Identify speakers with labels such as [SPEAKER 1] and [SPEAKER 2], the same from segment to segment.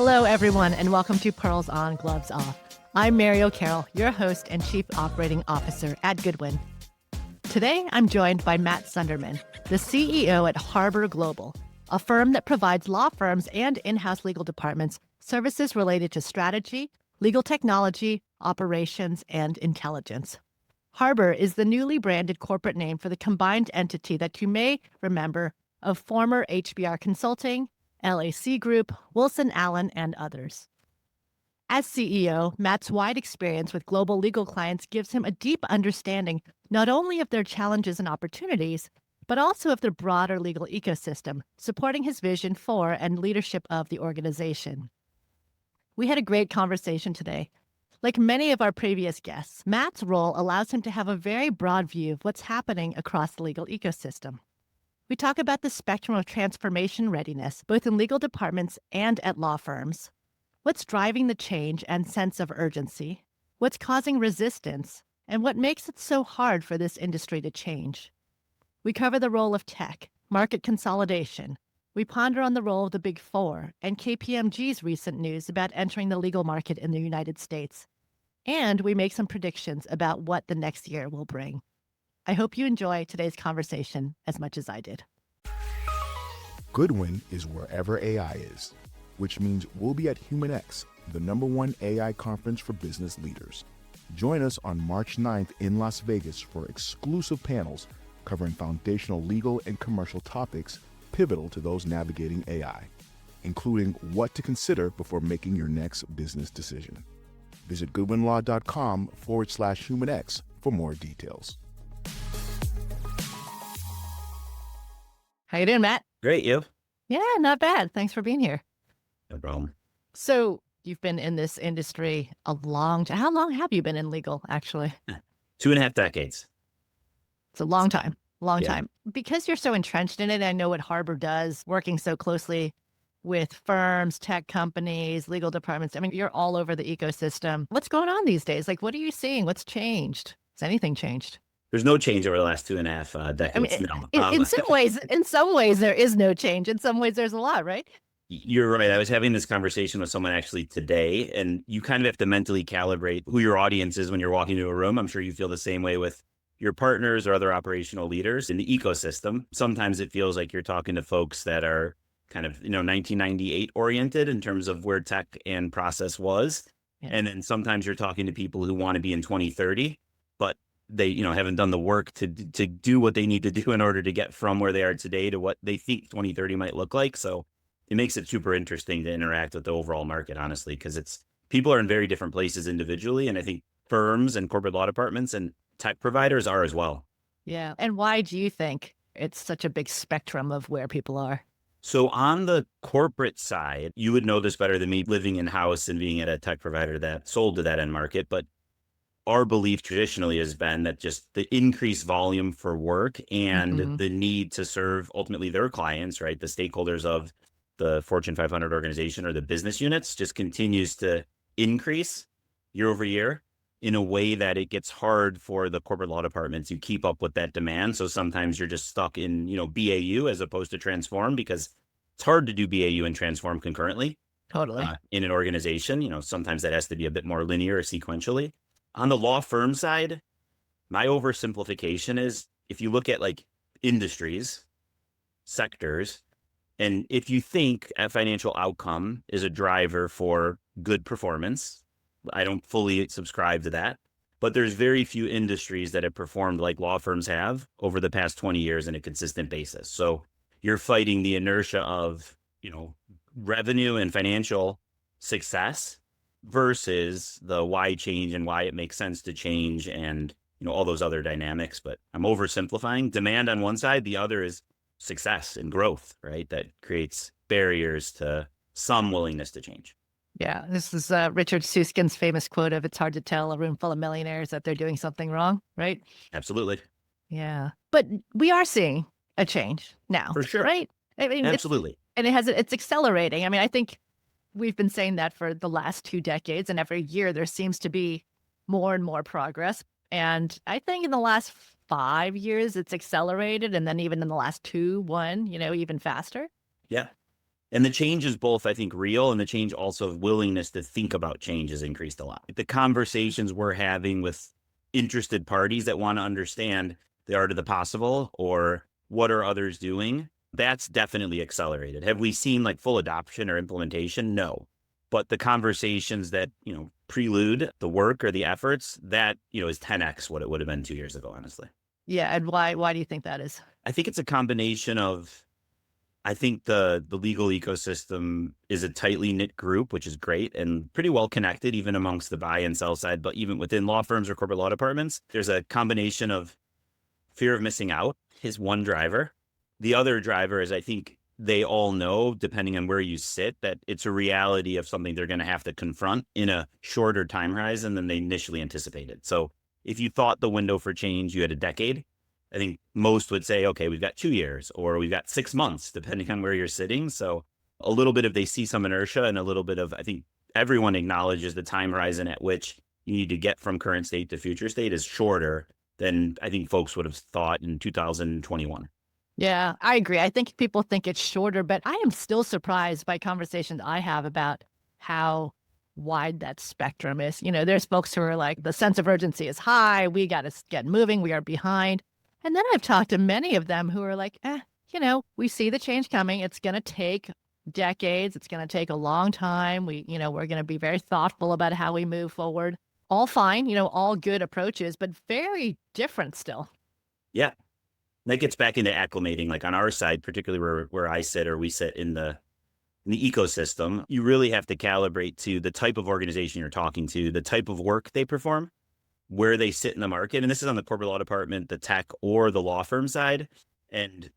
[SPEAKER 1] Hello, everyone, and welcome to Pearls On, Gloves Off. I'm Mary O'Carroll, your host and Chief Operating Officer at Goodwin. Today, I'm joined by Matt Sunderman, the CEO at HBR Global, a firm that provides law firms and in-house legal departments services related to strategy, legal technology, operations, and intelligence. HBR is the newly branded corporate name for the combined entity that you may remember of former HBR Consulting, LAC Group, Wilson Allen, and others. As CEO, Matt's wide experience with global legal clients gives him a deep understanding not only of their challenges and opportunities, but also of the broader legal ecosystem, supporting his vision for and leadership of the organization. We had a great conversation today. Like many of our previous guests, Matt's role allows him to have a very broad view of what's happening across the legal ecosystem. We talk about the spectrum of transformation readiness, both in legal departments and at law firms. What's driving the change and sense of urgency? What's causing resistance? And what makes it so hard for this industry to change? We cover the role of tech, market consolidation. We ponder on the role of the Big Four and KPMG's recent news about entering the legal market in the United States. And we make some predictions about what the next year will bring. I hope you enjoy today's conversation as much as I did.
[SPEAKER 2] Goodwin is wherever AI is, which means we'll be at HumanX, the #1 AI conference for business leaders. Join us on March 9th in Las Vegas for exclusive panels covering foundational legal and commercial topics pivotal to those navigating AI, including what to consider before making your next business decision. Visit goodwinlaw.com/HumanX for more details.
[SPEAKER 1] How you doing, Matt?
[SPEAKER 3] Great, you?
[SPEAKER 1] Yeah, not bad. Thanks for being here.
[SPEAKER 3] No problem.
[SPEAKER 1] So you've been in this industry a long time. How long have you been in legal, actually?
[SPEAKER 3] 2.5 decades.
[SPEAKER 1] It's a long time. Long
[SPEAKER 3] Yeah.
[SPEAKER 1] time. Because you're so entrenched in it, I know what HBR does, working so closely with firms, tech companies, legal departments. I mean, you're all over the ecosystem. What's going on these days? Like, what are you seeing? What's changed? Has anything changed?
[SPEAKER 3] There's no change over the last 2.5 decades.
[SPEAKER 1] I mean,
[SPEAKER 3] no.
[SPEAKER 1] in some ways, there is no change. In some ways, there's a lot, right?
[SPEAKER 3] You're right. I was having this conversation with someone actually today, and you kind of have to mentally calibrate who your audience is when you're walking into a room. I'm sure you feel the same way with your partners or other operational leaders in the ecosystem. Sometimes it feels like you're talking to folks that are kind of, 1998 oriented in terms of where tech and process was.
[SPEAKER 1] Yeah.
[SPEAKER 3] And then sometimes you're talking to people who want to be in 2030, but they, haven't done the work to do what they need to do in order to get from where they are today to what they think 2030 might look like. So it makes it super interesting to interact with the overall market, honestly, because people are in very different places individually. And I think firms and corporate law departments and tech providers are as well.
[SPEAKER 1] Yeah. And why do you think it's such a big spectrum of where people are?
[SPEAKER 3] So on the corporate side, you would know this better than me, living in-house and being at a tech provider that sold to that end market. But our belief traditionally has been that just the increased volume for work and the need to serve ultimately their clients, right? The stakeholders of the Fortune 500 organization or the business units just continues to increase year over year in a way that it gets hard for the corporate law departments to keep up with that demand. So sometimes you're just stuck in, BAU as opposed to transform, because it's hard to do BAU and transform concurrently.
[SPEAKER 1] Totally.
[SPEAKER 3] In an organization. Sometimes that has to be a bit more linear or sequentially. On the law firm side, my oversimplification is if you look at like industries, sectors, and if you think a financial outcome is a driver for good performance, I don't fully subscribe to that, but there's very few industries that have performed like law firms have over the past 20 years on a consistent basis. So you're fighting the inertia of, revenue and financial success versus the why change and why it makes sense to change and, all those other dynamics. But I'm oversimplifying. Demand on one side, the other is success and growth, right? That creates barriers to some willingness to change.
[SPEAKER 1] Yeah, this is Richard Susskind's famous quote of, "It's hard to tell a room full of millionaires that they're doing something wrong," right?
[SPEAKER 3] Absolutely.
[SPEAKER 1] Yeah. But we are seeing a change now.
[SPEAKER 3] For sure.
[SPEAKER 1] Right? I mean,
[SPEAKER 3] Absolutely.
[SPEAKER 1] it's accelerating. I mean, I think we've been saying that for the last 2 decades, and every year there seems to be more and more progress. And I think in the last 5 years, it's accelerated. And then even in the last 1, even faster.
[SPEAKER 3] Yeah. And the change is both, I think, real, and the change also of willingness to think about change has increased a lot. The conversations we're having with interested parties that want to understand the art of the possible or what are others doing, that's definitely accelerated. Have we seen like full adoption or implementation? No. But the conversations that, prelude the work or the efforts, that, is 10x what it would have been 2 years ago, honestly.
[SPEAKER 1] Yeah. And why do you think that is?
[SPEAKER 3] I think it's a combination of, I think the legal ecosystem is a tightly knit group, which is great and pretty well connected, even amongst the buy and sell side. But even within law firms or corporate law departments, there's a combination of fear of missing out is one driver. The other driver is, I think they all know, depending on where you sit, that it's a reality of something they're going to have to confront in a shorter time horizon than they initially anticipated. So if you thought the window for change, you had a decade, I think most would say, okay, we've got 2 years or we've got 6 months, depending on where you're sitting. So a little bit of they see some inertia and a little bit of, I think everyone acknowledges the time horizon at which you need to get from current state to future state is shorter than I think folks would have thought in 2021.
[SPEAKER 1] Yeah, I agree. I think people think it's shorter, but I am still surprised by conversations I have about how wide that spectrum is. There's folks who are like, the sense of urgency is high. We got to get moving. We are behind. And then I've talked to many of them who are like, we see the change coming. It's going to take decades. It's going to take a long time. We're going to be very thoughtful about how we move forward. All fine, all good approaches, but very different still.
[SPEAKER 3] Yeah. That gets back into acclimating, like on our side, particularly where I sit or we sit in the ecosystem, you really have to calibrate to the type of organization you're talking to, the type of work they perform, where they sit in the market. And this is on the corporate law department, the tech, or the law firm side. And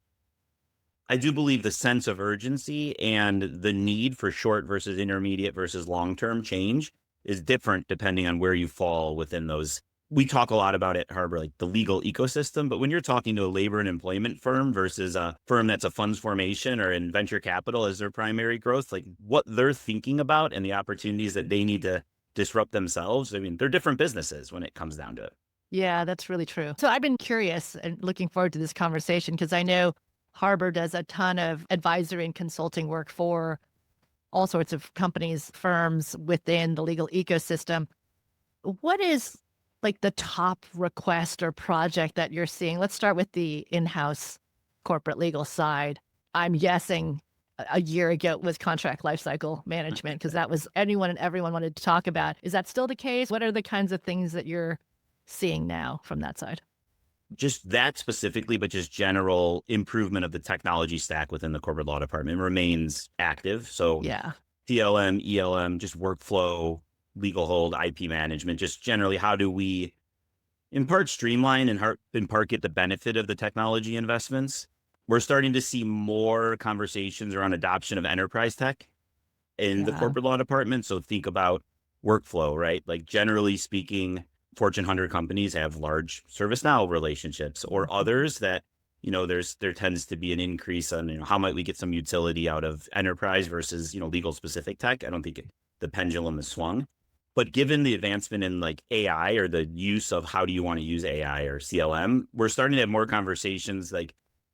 [SPEAKER 3] I do believe the sense of urgency and the need for short versus intermediate versus long-term change is different depending on where you fall within those. We talk a lot about at Harbor, like the legal ecosystem, but when you're talking to a labor and employment firm versus a firm that's a funds formation or in venture capital as their primary growth, like what they're thinking about and the opportunities that they need to disrupt themselves. I mean, they're different businesses when it comes down to it.
[SPEAKER 1] Yeah, that's really true. So I've been curious and looking forward to this conversation because I know Harbor does a ton of advisory and consulting work for all sorts of companies, firms within the legal ecosystem. What is like the top request or project that you're seeing? Let's start with the in-house corporate legal side. I'm guessing a year ago it was contract lifecycle management because that was anyone and everyone wanted to talk about. Is that still the case? What are the kinds of things that you're seeing now from that side?
[SPEAKER 3] Just that specifically, but just general improvement of the technology stack within the corporate law department remains active. So
[SPEAKER 1] yeah,
[SPEAKER 3] TLM, ELM, just workflow, legal hold, IP management, just generally how do we in part streamline and in part get the benefit of the technology investments. We're starting to see more conversations around adoption of enterprise tech in the corporate law department. So think about workflow, right? Like generally speaking, Fortune 100 companies have large ServiceNow relationships or others that, there tends to be an increase on, how might we get some utility out of enterprise versus, legal specific tech. I don't think the pendulum has swung. But given the advancement in like AI or the use of how do you want to use AI or CLM, we're starting to have more conversations like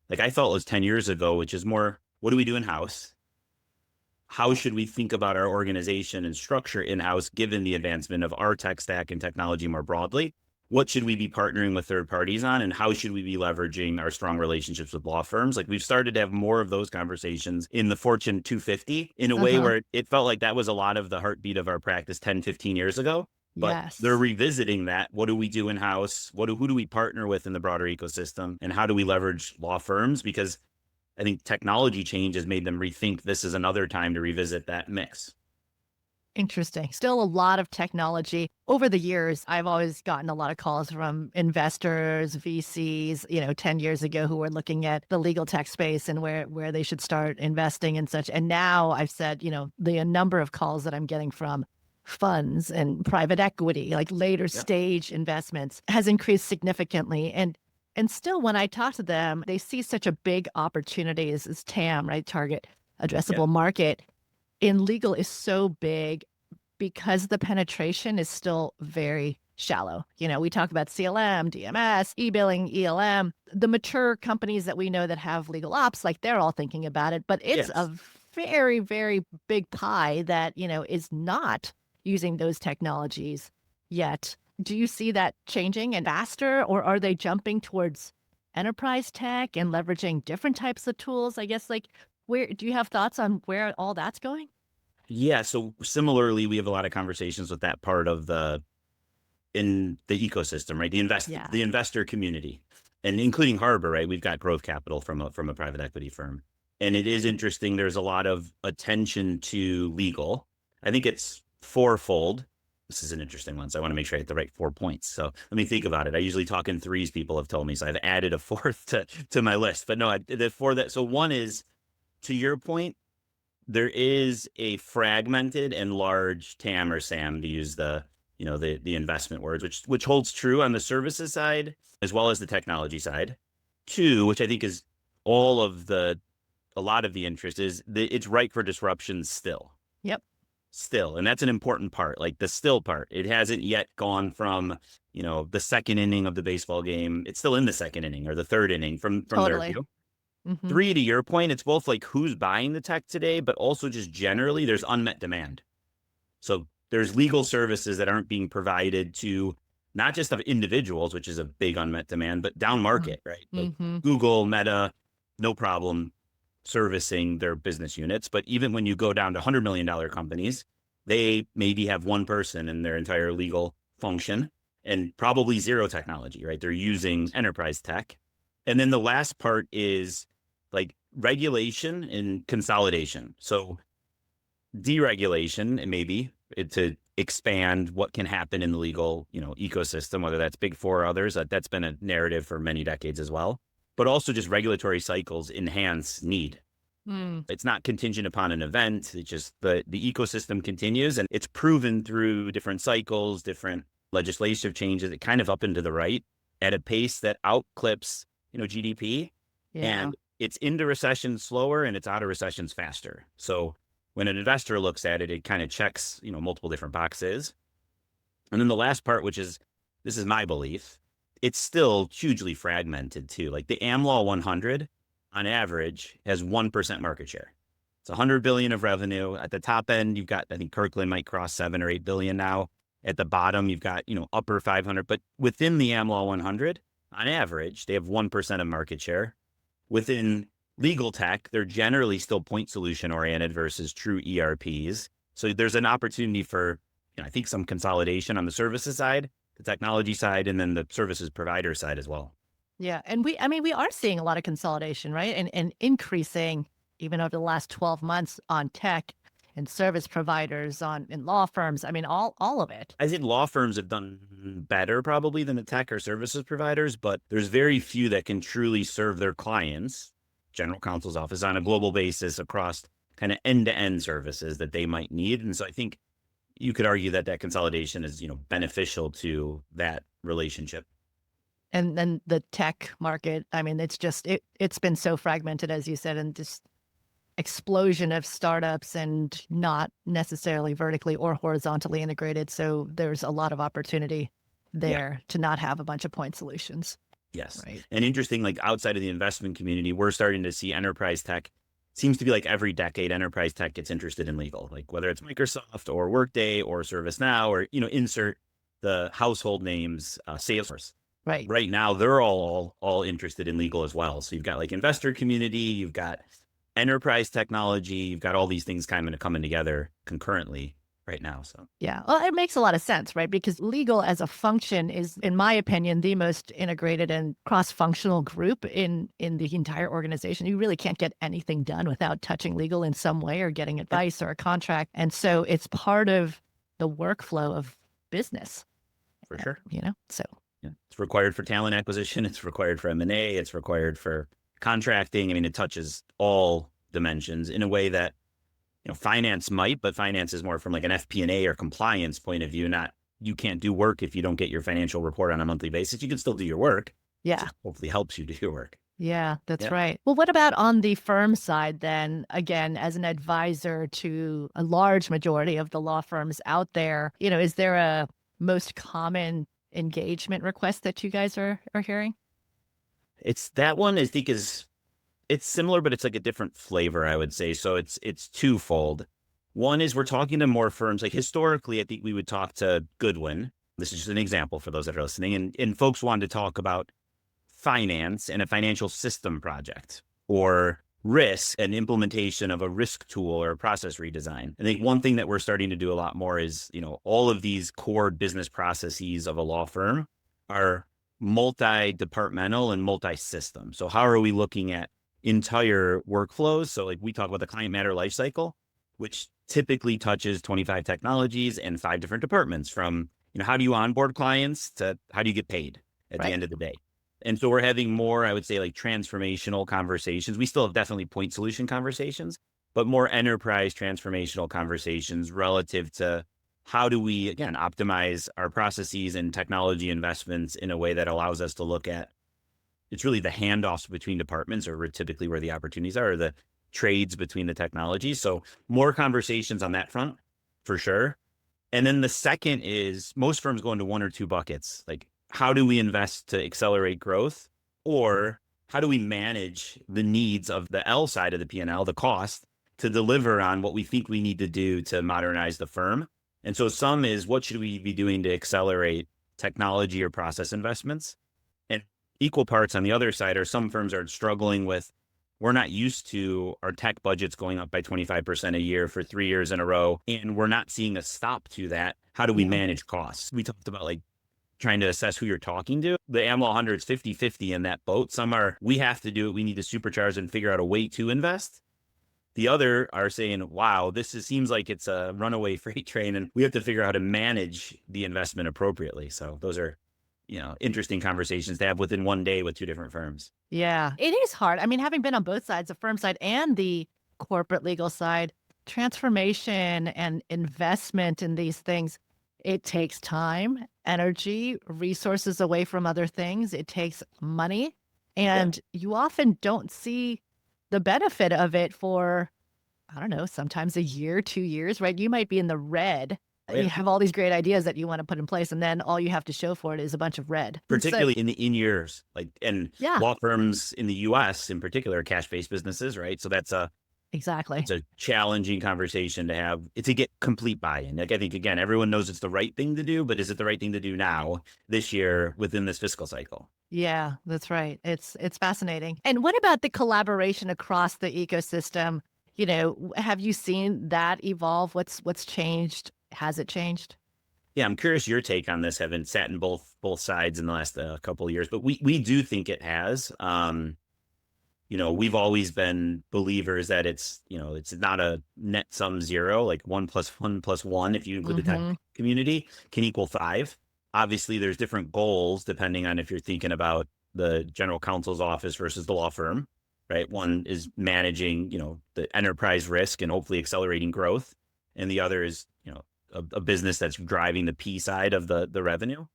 [SPEAKER 3] I felt it was 10 years ago, which is more, what do we do in-house? How should we think about our organization and structure in-house given the advancement of our tech stack and technology more broadly? What should we be partnering with third parties on? And how should we be leveraging our strong relationships with law firms? Like we've started to have more of those conversations in the Fortune 250 in a way where it felt like that was a lot of the heartbeat of our practice 10, 15 years ago. But they're revisiting that. What do we do in-house? Who do we partner with in the broader ecosystem? And how do we leverage law firms? Because I think technology change has made them rethink this is another time to revisit that mix.
[SPEAKER 1] Interesting. Still a lot of technology. Over the years, I've always gotten a lot of calls from investors, VCs, 10 years ago who were looking at the legal tech space and where they should start investing and such. And now I've said, the number of calls that I'm getting from funds and private equity, like later stage investments, has increased significantly. And still when I talk to them, they see such a big opportunity as TAM, right? Target addressable market in legal is so big because the penetration is still very shallow. We talk about CLM, DMS, e-billing, ELM, the mature companies that we know that have legal ops, like they're all thinking about it, but it's a very, very big pie that, is not using those technologies yet. Do you see that changing and faster, or are they jumping towards enterprise tech and leveraging different types of tools? I guess, like, where do you have thoughts on where all that's going?
[SPEAKER 3] Yeah. So similarly, we have a lot of conversations with that part of in the ecosystem, right?
[SPEAKER 1] Yeah.
[SPEAKER 3] The investor community, and including Harbor, right? We've got growth capital from a private equity firm. And it is interesting. There's a lot of attention to legal. I think it's fourfold. This is an interesting one. So I want to make sure I hit the right 4 points. So let me think about it. I usually talk in threes, people have told me. So I've added a fourth to my list. But no, the four that, so one is, to your point, there is a fragmented and large TAM or SAM, to use the investment words, which holds true on the services side as well as the technology side. Two, which I think is a lot of the interest, is it's ripe for disruption still.
[SPEAKER 1] Yep.
[SPEAKER 3] Still. And that's an important part, like the still part. It hasn't yet gone from, the second inning of the baseball game. It's still in the second inning or the third inning from their
[SPEAKER 1] Totally.
[SPEAKER 3] view.
[SPEAKER 1] Mm-hmm.
[SPEAKER 3] Three, to your point, it's both like who's buying the tech today, but also just generally there's unmet demand. So there's legal services that aren't being provided to not just of individuals, which is a big unmet demand, but down market, right? Like Google, Meta, no problem servicing their business units. But even when you go down to $100 million companies, they maybe have one person in their entire legal function and probably zero technology, right? They're using enterprise tech. And then the last part is like regulation and consolidation. So deregulation, and maybe to expand what can happen in the legal, ecosystem, whether that's Big Four or others. That's been a narrative for many decades as well. But also just regulatory cycles enhance need. It's not contingent upon an event. It's just the ecosystem continues, and it's proven through different cycles, different legislative changes, it kind of up and to the right at a pace that outclips, GDP.
[SPEAKER 1] Yeah.
[SPEAKER 3] And it's into recession slower and it's out of recessions faster. So when an investor looks at it, it kind of checks, multiple different boxes. And then the last part, this is my belief, it's still hugely fragmented too. Like the AmLaw 100 on average has 1% market share. It's 100 billion of revenue. At the top end, you've got, I think Kirkland might cross 7 or 8 billion now. At the bottom, you've got, upper 500, but within the AmLaw 100, on average, they have 1% of market share. Within legal tech, they're generally still point solution oriented versus true ERPs. So there's an opportunity for, I think, some consolidation on the services side, the technology side, and then the services provider side as well.
[SPEAKER 1] Yeah. And we are seeing a lot of consolidation, right? And increasing even over the last 12 months on tech and service providers, in law firms. I mean, all of it.
[SPEAKER 3] I think law firms have done better probably than the tech or services providers, but there's very few that can truly serve their clients, general counsel's office, on a global basis across kind of end-to-end services that they might need. And so I think you could argue that consolidation is, beneficial to that relationship.
[SPEAKER 1] And then the tech market, I mean, it's been so fragmented, as you said, and just explosion of startups and not necessarily vertically or horizontally integrated. So there's a lot of opportunity there to not have a bunch of point solutions.
[SPEAKER 3] Yes.
[SPEAKER 1] Right.
[SPEAKER 3] And interesting, like outside of the investment community, we're starting to see enterprise tech. Seems to be like every decade, enterprise tech gets interested in legal, like whether it's Microsoft or Workday or ServiceNow or, insert the household names, Salesforce.
[SPEAKER 1] Right.
[SPEAKER 3] Right now, they're all interested in legal as well. So you've got like investor community, you've got enterprise technology, you've got all these things kind of coming together concurrently right now. So
[SPEAKER 1] yeah, well, it makes a lot of sense, right? Because legal as a function is, in my opinion, the most integrated and cross-functional group in the entire organization. You really can't get anything done without touching legal in some way or getting advice or a contract. And so it's part of the workflow of business.
[SPEAKER 3] For sure.
[SPEAKER 1] So.
[SPEAKER 3] Yeah. It's required for talent acquisition. It's required for M&A. It's required for contracting. I mean, it touches all dimensions in a way that, finance might, but finance is more from like an FP&A or compliance point of view. Not, you can't do work if you don't get your financial report on a monthly basis. You can still do your work.
[SPEAKER 1] Yeah.
[SPEAKER 3] It hopefully helps you do your work.
[SPEAKER 1] Yeah, that's right. Well, what about on the firm side then? Again, as an advisor to a large majority of the law firms out there, is there a most common engagement request that you guys are hearing?
[SPEAKER 3] It's that one I think is It's similar, but it's like a different flavor, I would say. So it's twofold. One is we're talking to more firms. Like historically, I think we would talk to Goodwin. This is just an example for those that are listening. And folks wanted to talk about finance and a financial system project, or risk and implementation of a risk tool or a process redesign. I think one thing that we're starting to do a lot more is, all of these core business processes of a law firm are multi-departmental and multi-system. So how are we looking at entire workflows? So like we talk about the client matter lifecycle, which typically touches 25 technologies and 5 different departments, from, how do you onboard clients to how do you get paid at the end of the day? And so we're having more, I would say, like transformational conversations. We still have definitely point solution conversations, but more enterprise transformational conversations relative to how do we, again, optimize our processes and technology investments in a way that allows us to look at, it's really the handoffs between departments, or typically where the opportunities are, or the trades between the technologies. So more conversations on that front, for sure. And then the second is most firms go into one or two buckets. Like, how do we invest to accelerate growth? Or how do we manage the needs of the L side of the P&L, the cost, to deliver on what we think we need to do to modernize the firm? And so some is, what should we be doing to accelerate technology or process investments? And equal parts on the other side are, some firms are struggling with, we're not used to our tech budgets going up by 25% a year for 3 years in a row, and we're not seeing a stop to that. How do we manage costs? We talked about like trying to assess who you're talking to. The AmLaw 100 is 50-50 in that boat. Some are, we have to do it, we need to supercharge and figure out a way to invest. The other are saying, wow, seems like it's a runaway freight train, and we have to figure out how to manage the investment appropriately. So those are, interesting conversations to have within one day with two different firms.
[SPEAKER 1] Yeah, it is hard. I mean, having been on both sides, the firm side and the corporate legal side, transformation and investment in these things, it takes time, energy, resources away from other things. It takes money, and you often don't see the benefit of it for, I don't know, sometimes a year, 2 years, right? You might be in the red. You have all these great ideas that you want to put in place, and then all you have to show for it is a bunch of red.
[SPEAKER 3] Particularly in the in-years, and
[SPEAKER 1] Yeah.
[SPEAKER 3] law firms in the US in particular are cash-based businesses, right? So that's
[SPEAKER 1] Exactly.
[SPEAKER 3] it's a challenging conversation to have, to get complete buy-in. Like, I think, again, everyone knows it's the right thing to do, but is it the right thing to do now, this year, within this fiscal cycle?
[SPEAKER 1] Yeah, that's right. It's fascinating. And what about the collaboration across the ecosystem? Have you seen that evolve? What's changed? Has it changed?
[SPEAKER 3] Yeah, I'm curious your take on this, having sat in both sides in the last couple of years, but we do think it has. We've always been believers that it's not a net sum zero, like 1 + 1 + 1, if you include the tech community, can equal 5. Obviously, there's different goals depending on if you're thinking about the general counsel's office versus the law firm, right? One is managing, the enterprise risk and hopefully accelerating growth. And the other is, a business that's driving the P side of the revenue.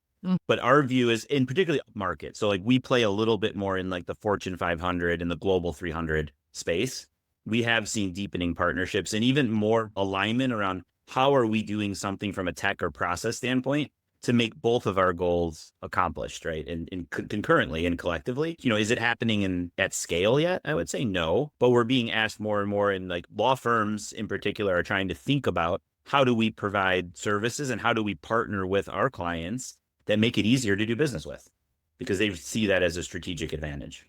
[SPEAKER 3] But our view is, in particularly market. So like we play a little bit more in like the Fortune 500 and the Global 300 space. We have seen deepening partnerships and even more alignment around how are we doing something from a tech or process standpoint to make both of our goals accomplished, right? And concurrently and collectively, is it happening at scale yet? I would say no, but we're being asked more and more, and like law firms in particular are trying to think about, how do we provide services and how do we partner with our clients that make it easier to do business with, because they see that as a strategic advantage.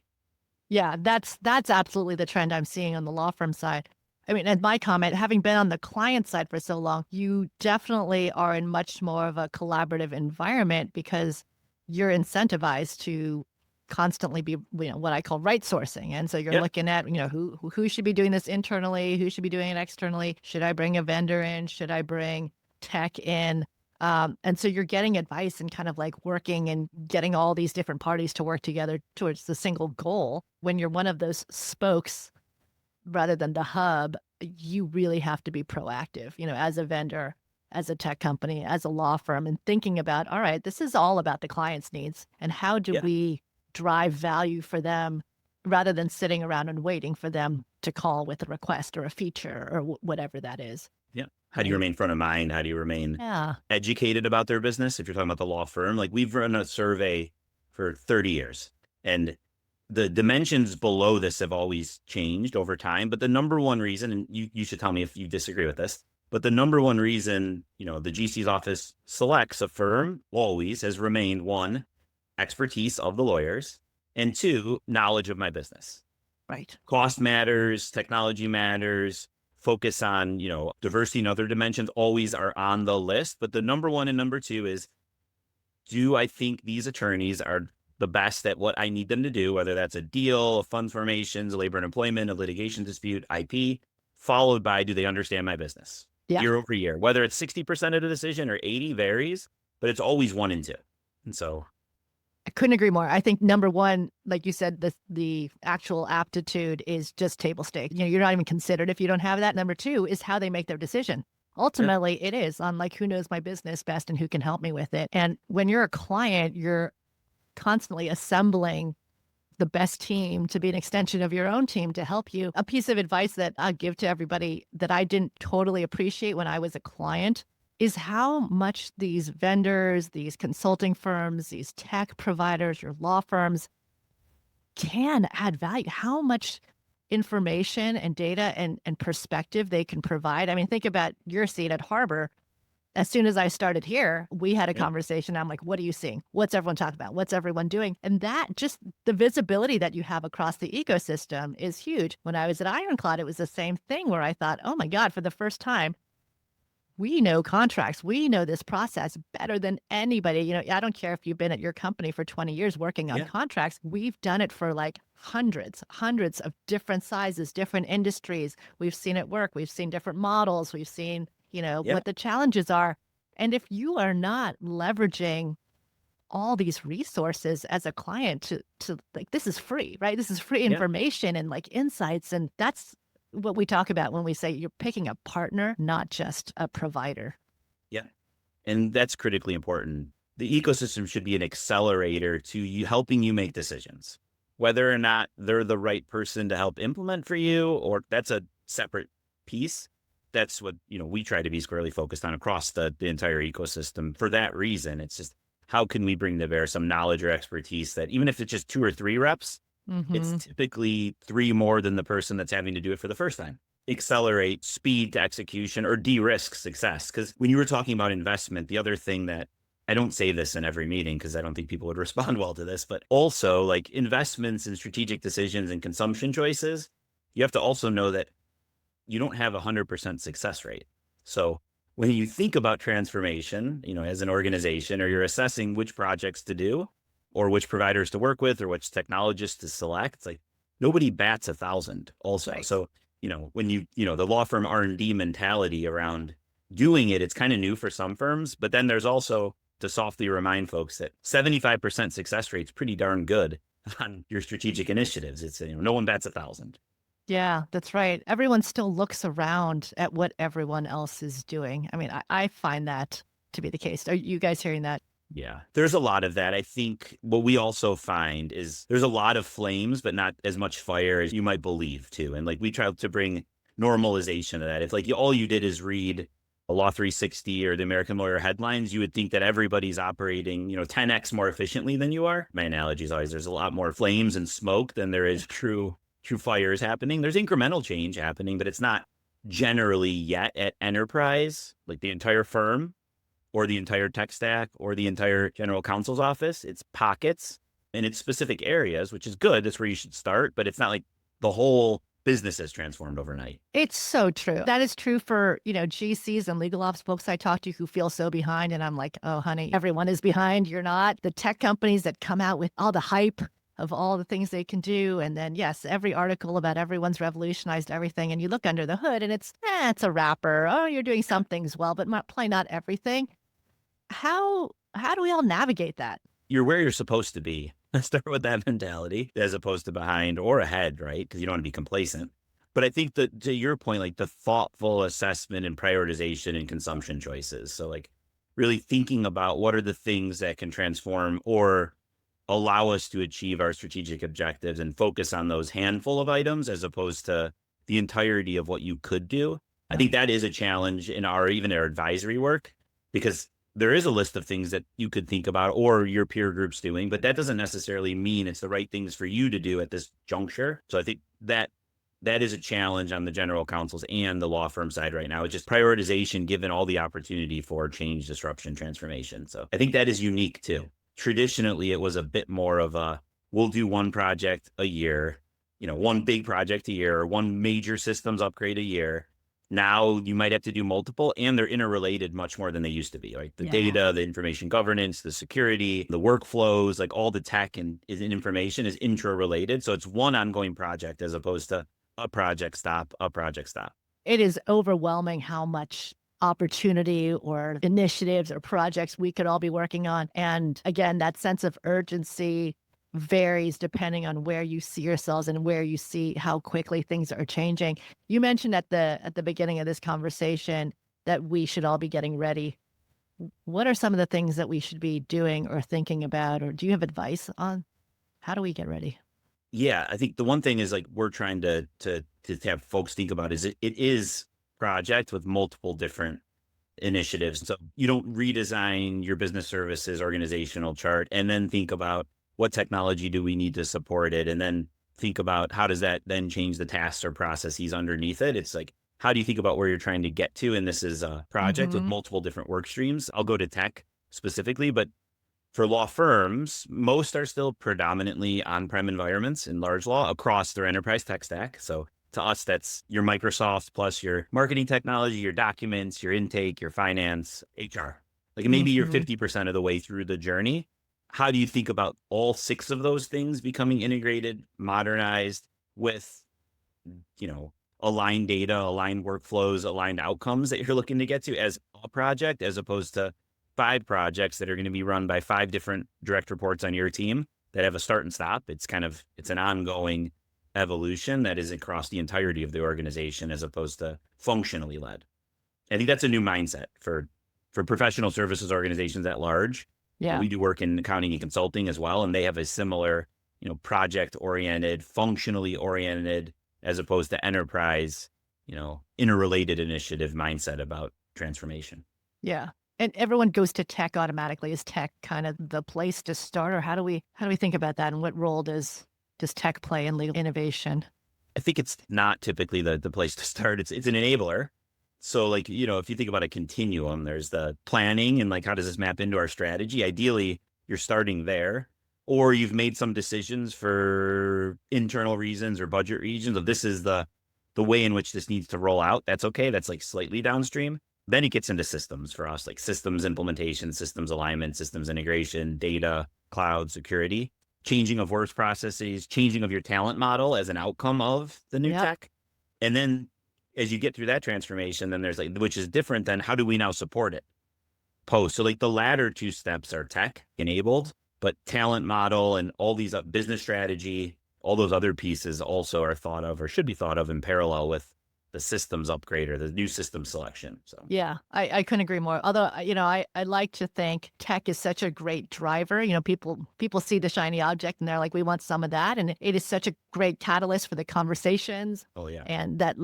[SPEAKER 1] Yeah, that's absolutely the trend I'm seeing on the law firm side. I mean, and my comment, having been on the client side for so long, you definitely are in much more of a collaborative environment because you're incentivized to constantly be, what I call right sourcing. And so you're looking at, who should be doing this internally, who should be doing it externally. Should I bring a vendor in? Should I bring tech in? And so you're getting advice and kind of like working and getting all these different parties to work together towards the single goal. When you're one of those spokes rather than the hub, you really have to be proactive, as a vendor, as a tech company, as a law firm, and thinking about, all right, this is all about the client's needs and how do we drive value for them rather than sitting around and waiting for them to call with a request or a feature or whatever that is.
[SPEAKER 3] Yeah. How do you remain front of mind? How do you remain educated about their business? If you're talking about the law firm, like we've run a survey for 30 years, and the dimensions below this have always changed over time. But the number one reason, and you should tell me if you disagree with this, but the number one reason, the GC's office selects a firm always has remained, one, expertise of the lawyers, and two, knowledge of my business.
[SPEAKER 1] Right.
[SPEAKER 3] Cost matters, technology matters, focus on, diversity and other dimensions always are on the list. But the number one and number two is, do I think these attorneys are the best at what I need them to do, whether that's a deal, a fund formations, a labor and employment, a litigation dispute, IP, followed by, do they understand my business year over year? Whether it's 60% of the decision or 80 varies, but it's always 1 and 2. And so
[SPEAKER 1] I couldn't agree more. I think number one, like you said, the actual aptitude is just table stakes. You're not even considered if you don't have that. Number two is how they make their decision. Ultimately, it is on like who knows my business best and who can help me with it. And when you're a client, you're constantly assembling the best team to be an extension of your own team to help you. A piece of advice that I'll give to everybody that I didn't totally appreciate when I was a client is how much these vendors, these consulting firms, these tech providers, your law firms can add value, how much information and data and perspective they can provide. I mean, think about your seat at Harbor. As soon as I started here, we had a conversation. I'm like, what are you seeing? What's everyone talking about? What's everyone doing? And that just the visibility that you have across the ecosystem is huge. When I was at Ironclad, it was the same thing where I thought, oh my God, for the first time, we know contracts. We know this process better than anybody. I don't care if you've been at your company for 20 years working on contracts. We've done it for like hundreds of different sizes, different industries. We've seen it work. We've seen different models. We've seen what the challenges are. And if you are not leveraging all these resources as a client to like, this is free, right? This is free information and like insights. And that's what we talk about when we say you're picking a partner, not just a provider.
[SPEAKER 3] Yeah. And that's critically important. The ecosystem should be an accelerator to you, helping you make decisions, whether or not they're the right person to help implement for you, or that's a separate piece. That's what, we try to be squarely focused on across the entire ecosystem. For that reason, it's just, how can we bring to bear some knowledge or expertise that even if it's just 2 or 3 reps, it's typically 3 more than the person that's having to do it for the first time. Accelerate speed to execution or de-risk success. Because when you were talking about investment, the other thing that, I don't say this in every meeting because I don't think people would respond well to this, but also like investments and strategic decisions and consumption choices, you have to also know that you don't have 100% success rate. So when you think about transformation, as an organization, or you're assessing which projects to do or which providers to work with or which technologists to select, it's like nobody bats 1,000 also. Right. So, when the law firm R&D mentality around doing it, it's kind of new for some firms, but then there's also to softly remind folks that 75% success rate is pretty darn good on your strategic initiatives. It's, no one bats 1,000.
[SPEAKER 1] Yeah, that's right. Everyone still looks around at what everyone else is doing. I mean, I find that to be the case. Are you guys hearing that?
[SPEAKER 3] Yeah, there's a lot of that. I think what we also find is there's a lot of flames, but not as much fire as you might believe too. And like we try to bring normalization of that. If like all you did is read a Law 360 or the American Lawyer headlines, you would think that everybody's operating, 10x more efficiently than you are. My analogy is always there's a lot more flames and smoke than there is true fires happening. There's incremental change happening, but it's not generally yet at enterprise, like the entire firm or the entire tech stack or the entire general counsel's office. It's pockets and it's specific areas, which is good. That's where you should start, but it's not like the whole business has transformed overnight.
[SPEAKER 1] It's so true. That is true for, GCs and legal ops folks I talk to who feel so behind. And I'm like, oh, honey, everyone is behind. You're not. The tech companies that come out with all the hype of all the things they can do. And then, yes, every article about everyone's revolutionized everything. And you look under the hood and it's a wrapper. Oh, you're doing some things well, but probably not everything. How do we all navigate that?
[SPEAKER 3] You're where you're supposed to be. Start with that mentality as opposed to behind or ahead, right? Because you don't want to be complacent. But I think that to your point, like the thoughtful assessment and prioritization and consumption choices. So like really thinking about what are the things that can transform or allow us to achieve our strategic objectives and focus on those handful of items as opposed to the entirety of what you could do. I think that is a challenge in even our advisory work, because there is a list of things that you could think about or your peer group's doing, but that doesn't necessarily mean it's the right things for you to do at this juncture. So I think that is a challenge on the general counsels and the law firm side right now. It's just prioritization given all the opportunity for change, disruption, transformation. So I think that is unique too. Traditionally, it was a bit more of a, we'll do one project a year, one big project a year, or one major systems upgrade a year. Now you might have to do multiple, and they're interrelated much more than they used to be. Like the data, the information governance, the security, the workflows, like all the tech and information is intra-related. So it's one ongoing project as opposed to a project stop.
[SPEAKER 1] It is overwhelming how much opportunity or initiatives or projects we could all be working on. And again, that sense of urgency varies depending on where you see yourselves and where you see how quickly things are changing. You mentioned at the beginning of this conversation that we should all be getting ready. What are some of the things that we should be doing or thinking about, or do you have advice on how do we get ready?
[SPEAKER 3] Yeah, I think the one thing is like we're trying to have folks think about is it is project with multiple different initiatives. So you don't redesign your business services organizational chart and then think about what technology do we need to support it, and then think about how does that then change the tasks or processes underneath it. It's like, how do you think about where you're trying to get to? And this is a project with multiple different work streams. I'll go to tech specifically, but for law firms, most are still predominantly on-prem environments in large law across their enterprise tech stack. So to us, that's your Microsoft plus your marketing technology, your documents, your intake, your finance, HR. Like maybe you're 50% of the way through the journey. How do you think about all 6 of those things becoming integrated, modernized with, aligned data, aligned workflows, aligned outcomes that you're looking to get to as a project, as opposed to 5 projects that are going to be run by 5 different direct reports on your team that have a start and stop. It's an ongoing evolution that is across the entirety of the organization as opposed to functionally led. I think that's a new mindset for professional services organizations at large.
[SPEAKER 1] Yeah.
[SPEAKER 3] We do work in accounting and consulting as well, and they have a similar, project-oriented, functionally oriented, as opposed to enterprise, interrelated initiative mindset about transformation.
[SPEAKER 1] Yeah. And everyone goes to tech automatically. Is tech kind of the place to start, or how do we think about that, and what role does tech play in legal innovation?
[SPEAKER 3] I think it's not typically the place to start. It's an enabler. So like, if you think about a continuum, there's the planning and like, how does this map into our strategy? Ideally, you're starting there, or you've made some decisions for internal reasons or budget reasons of this is the way in which this needs to roll out. That's okay. That's like slightly downstream. Then it gets into systems for us, like systems implementation, systems alignment, systems integration, data, cloud, security, changing of work processes, changing of your talent model as an outcome of the new tech. And then as you get through that transformation, then there's like, which is different than how do we now support it post? So like the latter 2 steps are tech enabled, but talent model and all these business strategy, all those other pieces also are thought of or should be thought of in parallel with the systems upgrade or the new system selection. So
[SPEAKER 1] yeah, I couldn't agree more. Although, I like to think tech is such a great driver. People see the shiny object and they're like, we want some of that. And it is such a great catalyst for the conversations.
[SPEAKER 3] Oh yeah.
[SPEAKER 1] And that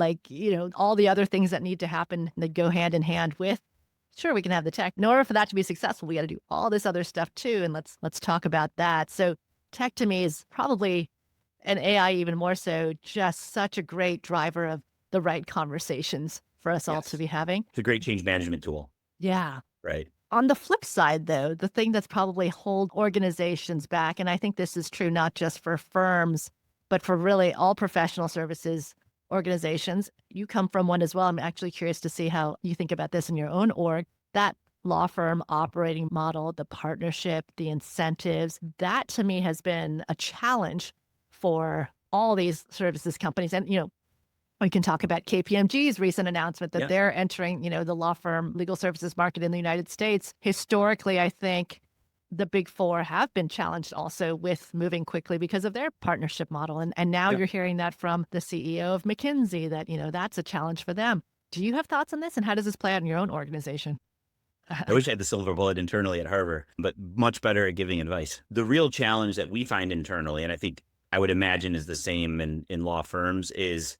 [SPEAKER 1] all the other things that need to happen that go hand in hand with, sure, we can have the tech. In order for that to be successful, we got to do all this other stuff too. And let's talk about that. So tech to me is probably, and AI even more so, just such a great driver of the right conversations for us all to be having.
[SPEAKER 3] It's a great change management tool.
[SPEAKER 1] Yeah.
[SPEAKER 3] Right.
[SPEAKER 1] On the flip side, though, the thing that's probably hold organizations back, and I think this is true not just for firms, but for really all professional services organizations. You come from one as well. I'm actually curious to see how you think about this in your own org. That law firm operating model, the partnership, the incentives, that to me has been a challenge for all these services companies. And, we can talk about KPMG's recent announcement that they're entering, the law firm legal services market in the United States. Historically, I think the big 4 have been challenged also with moving quickly because of their partnership model. And now you're hearing that from the CEO of McKinsey that, that's a challenge for them. Do you have thoughts on this, and how does this play out in your own organization?
[SPEAKER 3] I wish I had the silver bullet internally at Harvard, but much better at giving advice. The real challenge that we find internally, and I think I would imagine is the same in law firms, is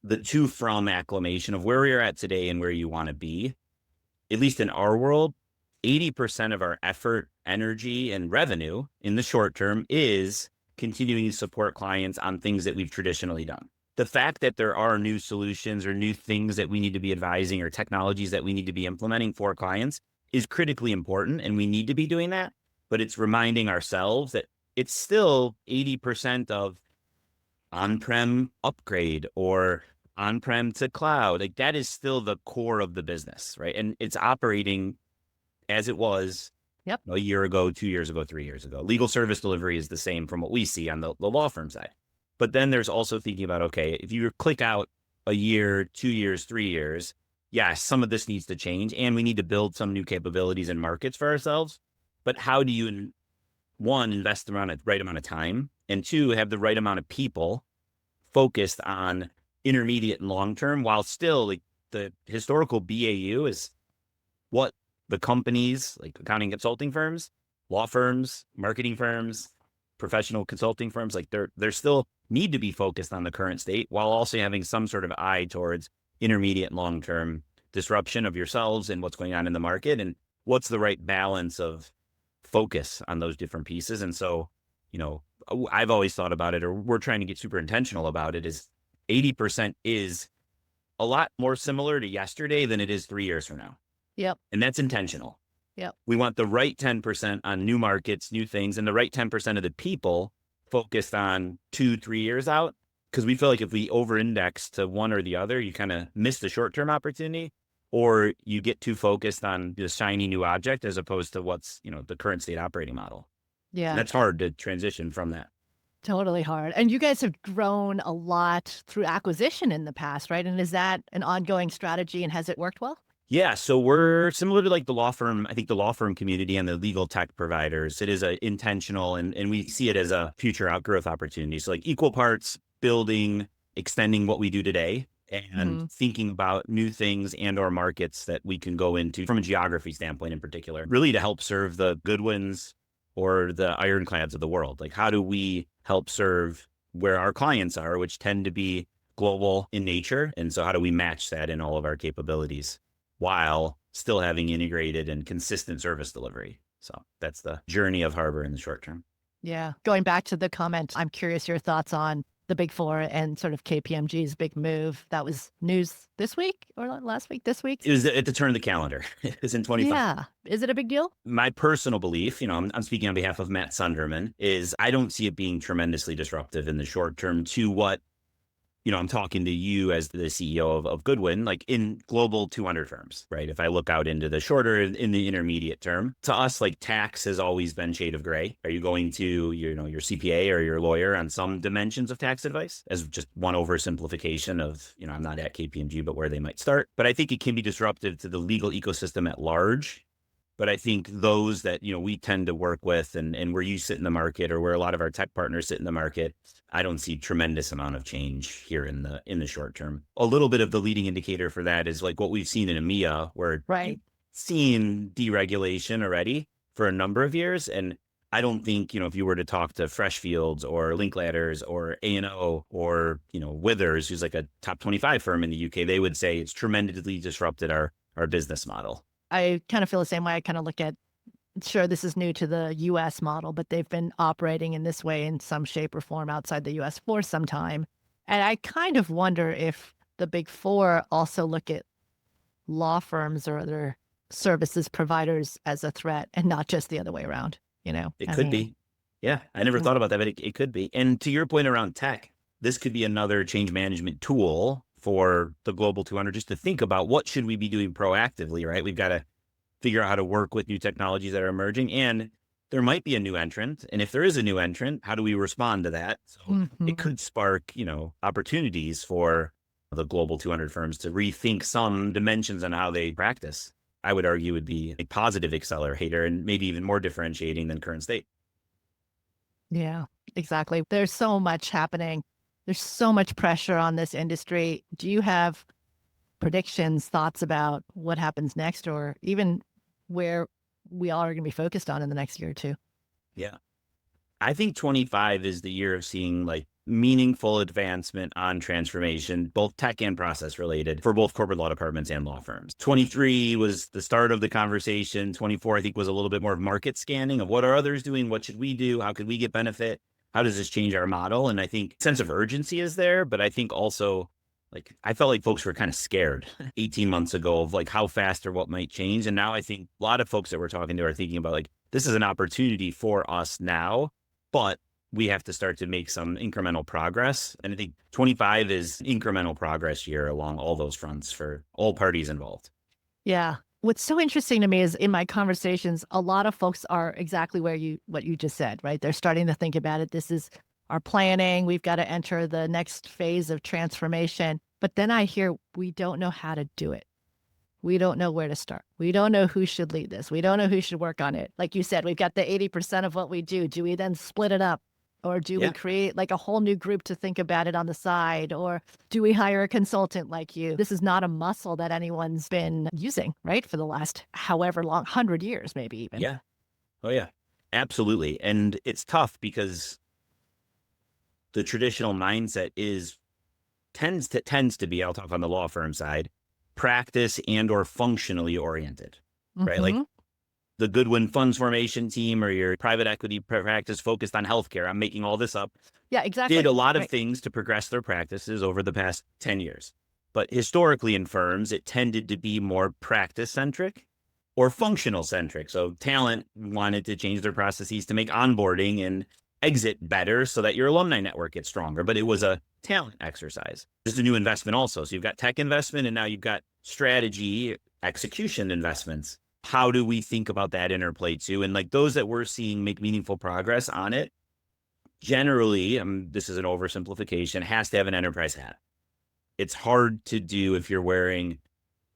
[SPEAKER 3] the to from acclimation of where you're at today and where you want to be. At least in our world, 80% of our effort, energy, and revenue in the short term is continuing to support clients on things that we've traditionally done. The fact that there are new solutions or new things that we need to be advising or technologies that we need to be implementing for clients is critically important, and we need to be doing that. But it's reminding ourselves that it's still 80% of on-prem upgrade or on-prem to cloud. Like that is still the core of the business, right? And it's operating as it was a year ago, 2 years ago, 3 years ago. Legal service delivery is the same from what we see on the law firm side. But then there's also thinking about, okay, if you click out a year, 2 years, 3 years, yes, some of this needs to change and we need to build some new capabilities and markets for ourselves. But how do you, one, invest around the right amount of time, and two, have the right amount of people focused on intermediate and long term, while still like the historical BAU is what the companies like accounting consulting firms, law firms, marketing firms, professional consulting firms, like they're still need to be focused on the current state while also having some sort of eye towards intermediate and long-term disruption of yourselves and what's going on in the market and what's the right balance of focus on those different pieces. And so, I've always thought about it, or we're trying to get super intentional about it, is 80% is a lot more similar to yesterday than it is 3 years from now.
[SPEAKER 1] Yep.
[SPEAKER 3] And that's intentional.
[SPEAKER 1] Yep.
[SPEAKER 3] We want the right 10% on new markets, new things, and the right 10% of the people focused on 2-3 years out. Because we feel like if we over-index to one or the other, you kind of miss the short-term opportunity, or you get too focused on the shiny new object as opposed to what's, the current state operating model.
[SPEAKER 1] Yeah.
[SPEAKER 3] And that's hard to transition from that.
[SPEAKER 1] Totally hard. And you guys have grown a lot through acquisition in the past, right? And is that an ongoing strategy, and has it worked well?
[SPEAKER 3] Yeah. So we're similar to like the law firm, I think the law firm community and the legal tech providers. It is a intentional, and we see it as a future outgrowth opportunity. So like equal parts building, extending what we do today, and thinking about new things and or markets that we can go into from a geography standpoint in particular, really to help serve the Goodwins or the ironclads of the world. Like how do we help serve where our clients are, which tend to be global in nature? And so how do we match that in all of our capabilities while still having integrated and consistent service delivery? So that's the journey of Harbor in the short term.
[SPEAKER 1] Yeah. Going back to the comment, I'm curious your thoughts on the Big Four and sort of KPMG's big move. That was news this week or last week, this week?
[SPEAKER 3] It was at the turn of the calendar. It was in 25.
[SPEAKER 1] Yeah. Is it a big deal?
[SPEAKER 3] My personal belief, I'm speaking on behalf of Matt Sunderman, is I don't see it being tremendously disruptive in the short term to what, I'm talking to you as the CEO of Goodwin, like in global 200 firms, right? If I look out into the shorter, in the intermediate term, to us, like tax has always been shade of gray. Are you going to, your CPA or your lawyer on some dimensions of tax advice as just one oversimplification of, I'm not at KPMG, but where they might start. But I think it can be disruptive to the legal ecosystem at large. But I think those that, we tend to work with and where you sit in the market or where a lot of our tech partners sit in the market, I don't see tremendous amount of change here in the short term. A little bit of the leading indicator for that is like what we've seen in EMEA, where
[SPEAKER 1] right.
[SPEAKER 3] Seen deregulation already for a number of years. And I don't think, if you were to talk to Freshfields or Linkladders or A&O or, Withers, who's like a top 25 firm in the UK, they would say it's tremendously disrupted our business model.
[SPEAKER 1] I kind of feel the same way. I kind of look at, sure, this is new to the U.S. model, but they've been operating in this way in some shape or form outside the U.S. for some time. And I kind of wonder if the Big Four also look at law firms or other services providers as a threat and not just the other way around,
[SPEAKER 3] It could be. Yeah, I never thought about that, but it could be. And to your point around tech, this could be another change management tool for the Global 200, just to think about what should we be doing proactively, right? We've got to figure out how to work with new technologies that are emerging, and there might be a new entrant. And if there is a new entrant, how do we respond to that? So it could spark, opportunities for the Global 200 firms to rethink some dimensions on how they practice. I would argue would be a positive accelerator and maybe even more differentiating than current state.
[SPEAKER 1] Yeah, exactly. There's so much happening. There's so much pressure on this industry. Do you have predictions, thoughts about what happens next, or even where we all are going to be focused on in the next year or two?
[SPEAKER 3] Yeah. I think 25 is the year of seeing like meaningful advancement on transformation, both tech and process related, for both corporate law departments and law firms. 23 was the start of the conversation. 24, I think, was a little bit more of market scanning of what are others doing? What should we do? How could we get benefit? How does this change our model? And I think sense of urgency is there, but I think also I felt like folks were kind of scared 18 months ago of how fast or what might change. And now I think a lot of folks that we're talking to are thinking about this is an opportunity for us now, but we have to start to make some incremental progress. And I think 25 is incremental progress year along all those fronts for all parties involved.
[SPEAKER 1] Yeah. What's so interesting to me is in my conversations, a lot of folks are exactly what you just said, right? They're starting to think about it. This is our planning. We've got to enter the next phase of transformation. But then I hear we don't know how to do it. We don't know where to start. We don't know who should lead this. We don't know who should work on it. Like you said, we've got the 80% of what we do. Do we then split it up? Or do we create a whole new group to think about it on the side? Or do we hire a consultant like you? This is not a muscle that anyone's been using, right? For the last however long, 100 years, maybe even.
[SPEAKER 3] Yeah. Oh, yeah. Absolutely. And it's tough because the traditional mindset tends to be, I'll talk on the law firm side, practice and or functionally oriented, right?
[SPEAKER 1] Mm-hmm.
[SPEAKER 3] The Goodwin funds formation team or your private equity practice focused on healthcare. I'm making all this up.
[SPEAKER 1] Yeah, exactly.
[SPEAKER 3] Did a lot of things to progress their practices over the past 10 years. But historically in firms, it tended to be more practice centric or functional centric. So talent wanted to change their processes to make onboarding and exit better so that your alumni network gets stronger. But it was a talent exercise. There's a new investment also. So you've got tech investment and now you've got strategy execution investments. How do we think about that interplay too? And those that we're seeing make meaningful progress on it, generally, this is an oversimplification, has to have an enterprise hat. It's hard to do if you're wearing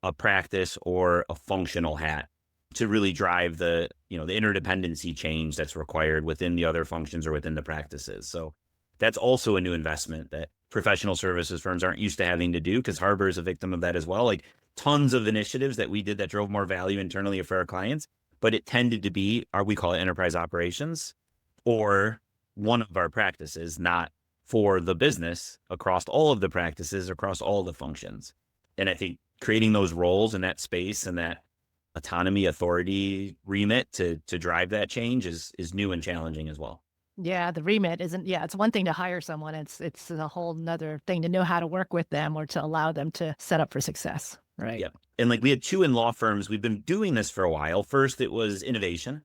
[SPEAKER 3] a practice or a functional hat to really drive the interdependency change that's required within the other functions or within the practices. So that's also a new investment that professional services firms aren't used to having to do, because Harbor is a victim of that as well. Tons of initiatives that we did that drove more value internally for our clients, but it tended to be, we call it enterprise operations, or one of our practices, not for the business across all of the practices, across all the functions. And I think creating those roles in that space and that autonomy, authority remit to drive that change is new and challenging as well.
[SPEAKER 1] Yeah, the remit it's one thing to hire someone. It's a whole nother thing to know how to work with them or to allow them to set up for success. Right.
[SPEAKER 3] Yep. And we had two in law firms. We've been doing this for a while. First, it was innovation,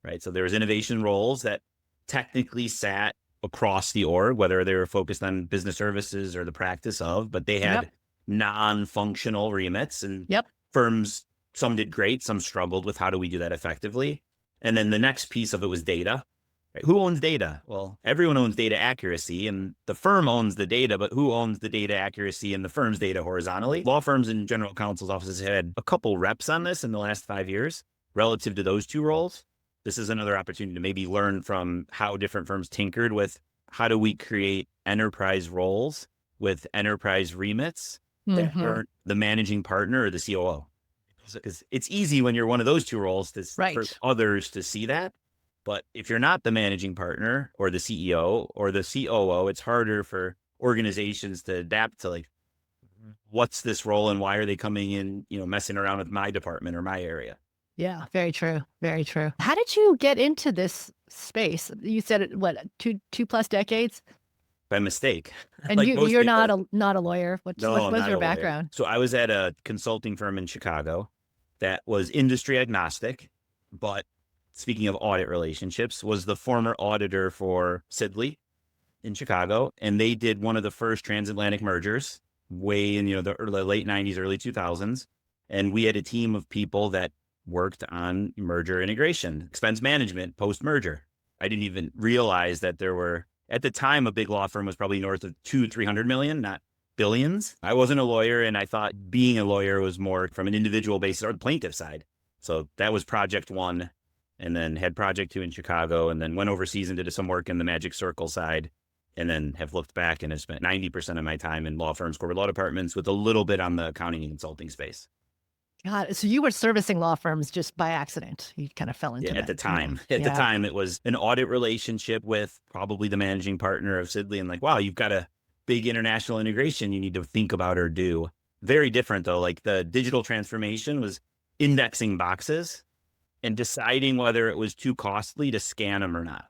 [SPEAKER 3] right? So there was innovation roles that technically sat across the org, whether they were focused on business services or the practice of, but they had non-functional remits, and firms, some did great, some struggled with how do we do that effectively. And then the next piece of it was data. Right? Who owns data? Well, everyone owns data accuracy, and the firm owns the data, but who owns the data accuracy and the firm's data horizontally? Law firms and general counsel's offices had a couple reps on this in the last 5 years relative to those two roles. This is another opportunity to maybe learn from how different firms tinkered with how do we create enterprise roles with enterprise remits that are the managing partner or the COO. Because it's easy when you're one of those two roles for others to see that. But if you're not the managing partner or the CEO or the COO, it's harder for organizations to adapt to what's this role and why are they coming in, messing around with my department or my area.
[SPEAKER 1] Yeah, very true. Very true. How did you get into this space? You said it, what, two plus decades?
[SPEAKER 3] By mistake.
[SPEAKER 1] And you're not a lawyer. What was your background?
[SPEAKER 3] So I was at a consulting firm in Chicago that was industry agnostic, but speaking of audit relationships, was the former auditor for Sidley in Chicago. And they did one of the first transatlantic mergers way in, the late 90s, early 2000s. And we had a team of people that worked on merger integration, expense management, post-merger. I didn't even realize that there were, at the time, a big law firm was probably north of 200-300 million, not billions. I wasn't a lawyer, and I thought being a lawyer was more from an individual basis or the plaintiff side. So that was project one, and then had project two in Chicago, and then went overseas and did some work in the Magic Circle side, and then have looked back and have spent 90% of my time in law firms, corporate law departments, with a little bit on the accounting and consulting space.
[SPEAKER 1] God, so you were servicing law firms just by accident. You kind of fell into
[SPEAKER 3] Yeah, at
[SPEAKER 1] that.
[SPEAKER 3] the time.
[SPEAKER 1] Yeah.
[SPEAKER 3] At the time, it was an audit relationship with probably the managing partner of Sidley, and like, wow, you've got a big international integration you need to think about or do. Very different though. Like the digital transformation was indexing boxes and deciding whether it was too costly to scan them or not.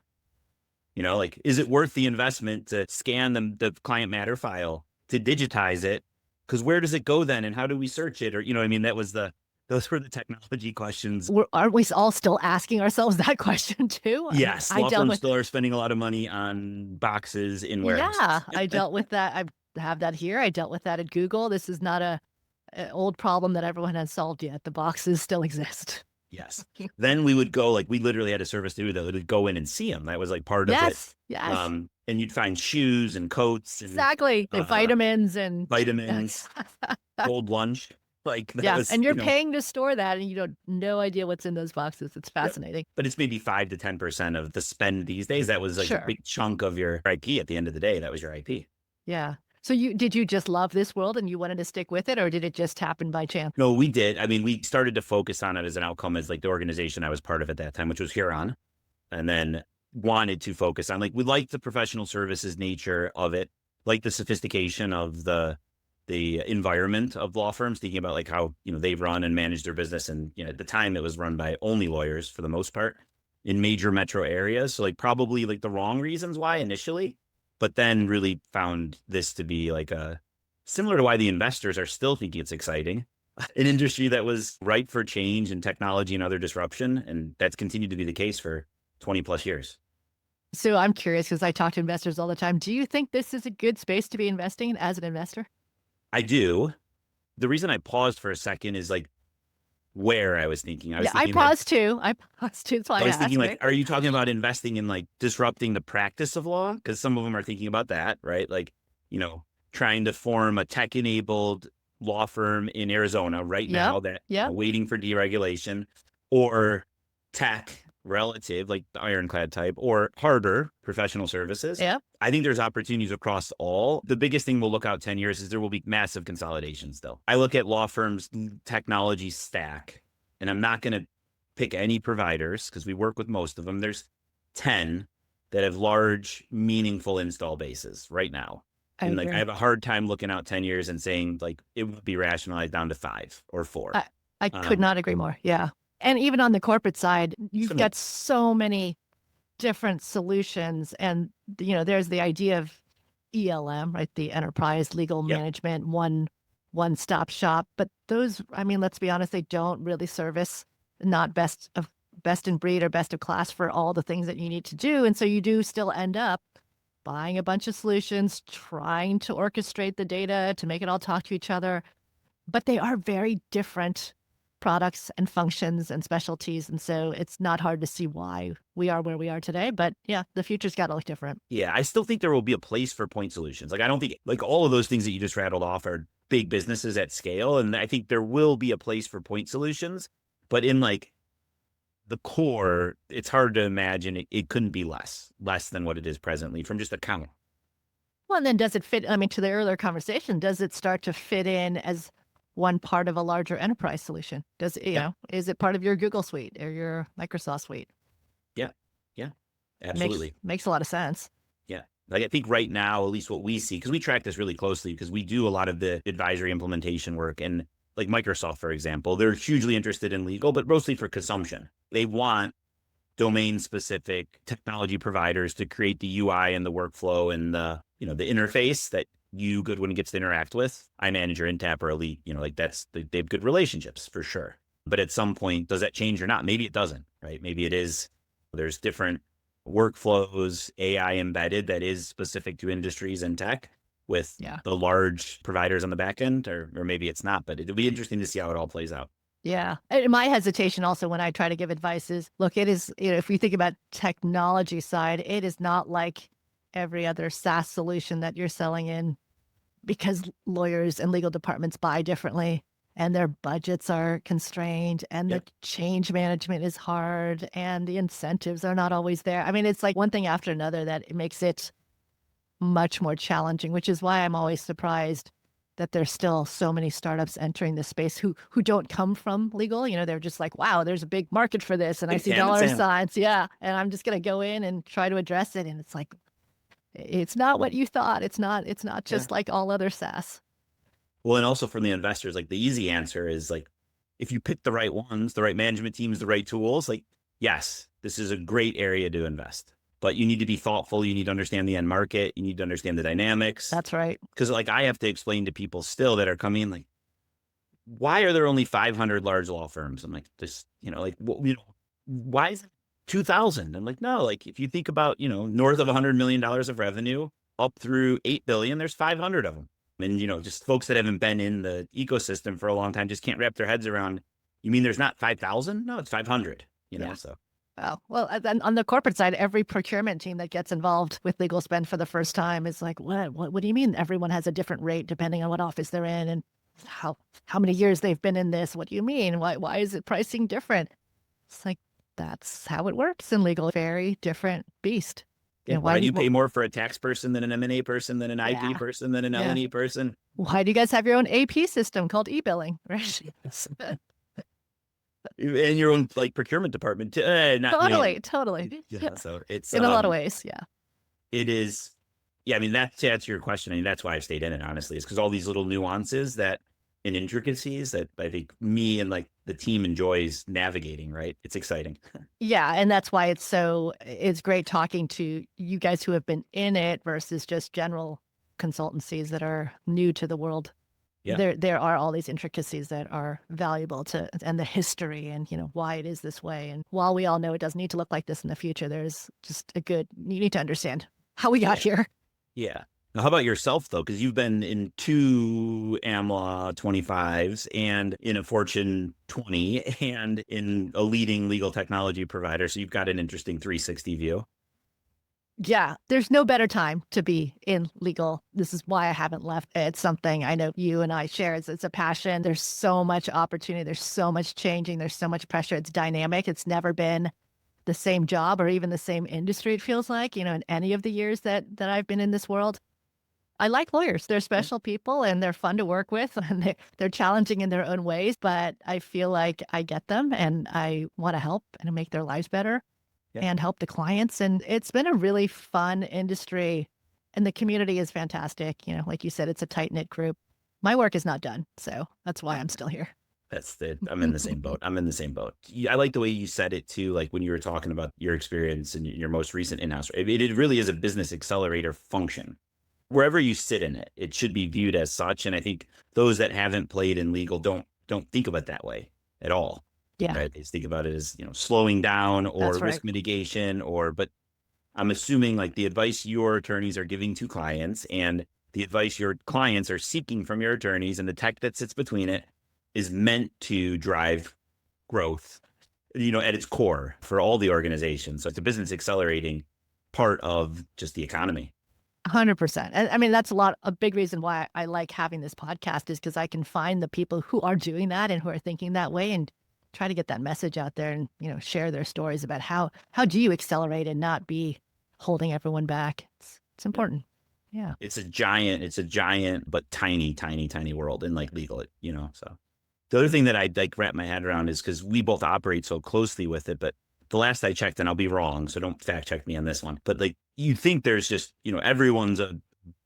[SPEAKER 3] You know, like, is it worth the investment to scan the client matter file, to digitize it? Because where does it go then? And how do we search it? Or, you know, I mean, those were the technology questions.
[SPEAKER 1] Aren't we all still asking ourselves that question too?
[SPEAKER 3] Yes, law firms still are spending a lot of money on boxes in warehouses.
[SPEAKER 1] Yeah, I dealt with that. I have that here. I dealt with that at Google. This is not an old problem that everyone has solved yet. The boxes still exist.
[SPEAKER 3] Yes. Then we would go, like, we literally had a service to do that. We'd go in and see them. That was like part of it.
[SPEAKER 1] Yes.
[SPEAKER 3] And you'd find shoes and coats. And,
[SPEAKER 1] Exactly. The vitamins.
[SPEAKER 3] cold lunch. Like, that
[SPEAKER 1] Yeah.
[SPEAKER 3] was,
[SPEAKER 1] And you're paying to store that and you don't no idea what's in those boxes. It's fascinating.
[SPEAKER 3] But it's maybe 5 to 10% of the spend these days. That was like a big chunk of your IP at the end of the day. That was your IP.
[SPEAKER 1] Yeah. So did you just love this world and you wanted to stick with it, or did it just happen by chance?
[SPEAKER 3] No, we did. I mean, we started to focus on it as an outcome as like the organization I was part of at that time, which was Huron, and then wanted to focus on, like, we liked the professional services nature of it, like the sophistication of the environment of law firms, thinking about like how, you know, they run and manage their business. And, you know, at the time it was run by only lawyers for the most part in major metro areas. So like probably like the wrong reasons why initially, but then really found this to be like similar to why the investors are still thinking it's exciting, an industry that was ripe for change and technology and other disruption. And that's continued to be the case for 20 plus years.
[SPEAKER 1] So I'm curious, because I talk to investors all the time. Do you think this is a good space to be investing in as an investor?
[SPEAKER 3] I do. The reason I paused for a second is like where I was thinking.
[SPEAKER 1] I paused too. That's why I
[SPEAKER 3] was thinking,
[SPEAKER 1] asked,
[SPEAKER 3] like, are you talking about investing in like disrupting the practice of law? Because some of them are thinking about that, right? Like, you know, trying to form a tech-enabled law firm in Arizona right now that waiting for deregulation, or tech relative, like the ironclad type, or harder professional services.
[SPEAKER 1] Yeah.
[SPEAKER 3] I think there's opportunities across all. The biggest thing we'll look out 10 years is there will be massive consolidation still. I look at law firms' technology stack, and I'm not going to pick any providers because we work with most of them. There's 10 that have large, meaningful install bases right now. And like, I have a hard time looking out 10 years and saying like it would be rationalized down to 5 or 4.
[SPEAKER 1] I could not agree more. Yeah. And even on the corporate side, you've got so many different solutions. And, you know, there's the idea of ELM, right? The enterprise legal management, one-stop shop. But those, I mean, let's be honest, they don't really service not best in breed or best of class for all the things that you need to do. And so you do still end up buying a bunch of solutions, trying to orchestrate the data to make it all talk to each other. But they are very different products and functions and specialties. And so it's not hard to see why we are where we are today. But yeah, the future's got to look different.
[SPEAKER 3] Yeah, I still think there will be a place for point solutions. Like, I don't think like all of those things that you just rattled off are big businesses at scale. And I think there will be a place for point solutions. But in like the core, it's hard to imagine it couldn't be less than what it is presently from just a count.
[SPEAKER 1] Well, and then does it fit? I mean, to the earlier conversation, does it start to fit in as one part of a larger enterprise solution? Does it, you know, is it part of your Google suite or your Microsoft suite?
[SPEAKER 3] Yeah, absolutely.
[SPEAKER 1] Makes a lot of sense.
[SPEAKER 3] Yeah. Like, I think right now, at least what we see, because we track this really closely because we do a lot of the advisory implementation work, and like Microsoft, for example, they're hugely interested in legal, but mostly for consumption. They want domain-specific technology providers to create the UI and the workflow and the, you know, the interface that you, Goodwin, gets to interact with. I manage your Intap or Elite, you know, like they have good relationships for sure. But at some point, does that change or not? Maybe it doesn't, right? Maybe it is. There's different workflows, AI embedded that is specific to industries and tech with the large providers on the back end, or maybe it's not, but it'll be interesting to see how it all plays out.
[SPEAKER 1] Yeah. And my hesitation also when I try to give advice is, look, it is, you know, if we think about technology side, it is not like every other SaaS solution that you're selling in, because lawyers and legal departments buy differently and their budgets are constrained and the change management is hard and the incentives are not always there. I mean, it's like one thing after another that it makes it much more challenging, which is why I'm always surprised that there's still so many startups entering this space who don't come from legal. They're just like, wow, there's a big market for this. And I
[SPEAKER 3] Big
[SPEAKER 1] see
[SPEAKER 3] TAM,
[SPEAKER 1] dollar
[SPEAKER 3] Sam.
[SPEAKER 1] signs. Yeah. And I'm just going to go in and try to address it. And it's like, it's not what you thought. It's not just like all other SaaS.
[SPEAKER 3] Well, and also from the investors, like the easy answer is like, if you pick the right ones, the right management teams, the right tools, like, yes, this is a great area to invest, but you need to be thoughtful. You need to understand the end market. You need to understand the dynamics.
[SPEAKER 1] That's right.
[SPEAKER 3] Because like I have to explain to people still that are coming in, like, why are there only 500 large law firms? I'm like, this, like, why is it 2,000? I'm like, no, like if you think about, north of $100 million of revenue up through 8 billion, there's 500 of them. And, just folks that haven't been in the ecosystem for a long time just can't wrap their heads around, you mean there's not 5,000? No, it's 500, so.
[SPEAKER 1] Oh, well, then on the corporate side, every procurement team that gets involved with legal spend for the first time is like, what do you mean? Everyone has a different rate depending on what office they're in and how many years they've been in this. What do you mean? Why is it pricing different? It's like, that's how it works in legal. Very different beast.
[SPEAKER 3] Yeah, why do you pay more for a tax person than an M&A person, than an IP person, than an L&E person?
[SPEAKER 1] Why do you guys have your own AP system called e-billing, right?
[SPEAKER 3] And your own like procurement department.
[SPEAKER 1] Totally.
[SPEAKER 3] Yeah. So it's
[SPEAKER 1] in a lot of ways. Yeah.
[SPEAKER 3] It is. Yeah. I mean, to answer your question, I mean, that's why I've stayed in it, honestly, is because all these little nuances and intricacies that I think me and like the team enjoys navigating, right? It's exciting.
[SPEAKER 1] Yeah. And that's why it's great talking to you guys who have been in it versus just general consultancies that are new to the world. Yeah. There are all these intricacies that are valuable and the history and, why it is this way. And while we all know it doesn't need to look like this in the future, there's just you need to understand how we got here.
[SPEAKER 3] Yeah. Now, how about yourself, though? Because you've been in 2 AmLaw 25s and in a Fortune 20 and in a leading legal technology provider. So you've got an interesting 360 view.
[SPEAKER 1] Yeah, there's no better time to be in legal. This is why I haven't left. It's something I know you and I share. It's a passion. There's so much opportunity. There's so much changing. There's so much pressure. It's dynamic. It's never been the same job or even the same industry, it feels like, in any of the years that I've been in this world. I like lawyers. They're special people and they're fun to work with and they're challenging in their own ways, but I feel like I get them and I want to help and make their lives better. Yeah. And help the clients. And it's been a really fun industry and the community is fantastic. Like you said, it's a tight knit group. My work is not done. So that's why I'm still here.
[SPEAKER 3] I'm in the same boat. I like the way you said it too. Like when you were talking about your experience and your most recent in-house, it really is a business accelerator function. Wherever you sit in it, it should be viewed as such. And I think those that haven't played in legal don't think of it that way at all.
[SPEAKER 1] Yeah.
[SPEAKER 3] Right. They think about it as, slowing down or risk mitigation but I'm assuming like the advice your attorneys are giving to clients and the advice your clients are seeking from your attorneys and the tech that sits between it is meant to drive growth, at its core for all the organizations. So it's a business accelerating part of just the economy.
[SPEAKER 1] 100%. And I mean, that's a big reason why I like having this podcast is because I can find the people who are doing that and who are thinking that way and try to get that message out there and, share their stories about how do you accelerate and not be holding everyone back. It's important. Yeah.
[SPEAKER 3] It's a giant, but tiny, tiny, tiny world in like legal, so. The other thing that I like wrap my head around is because we both operate so closely with it, but the last I checked, and I'll be wrong, so don't fact check me on this one, but like you think there's just, everyone's a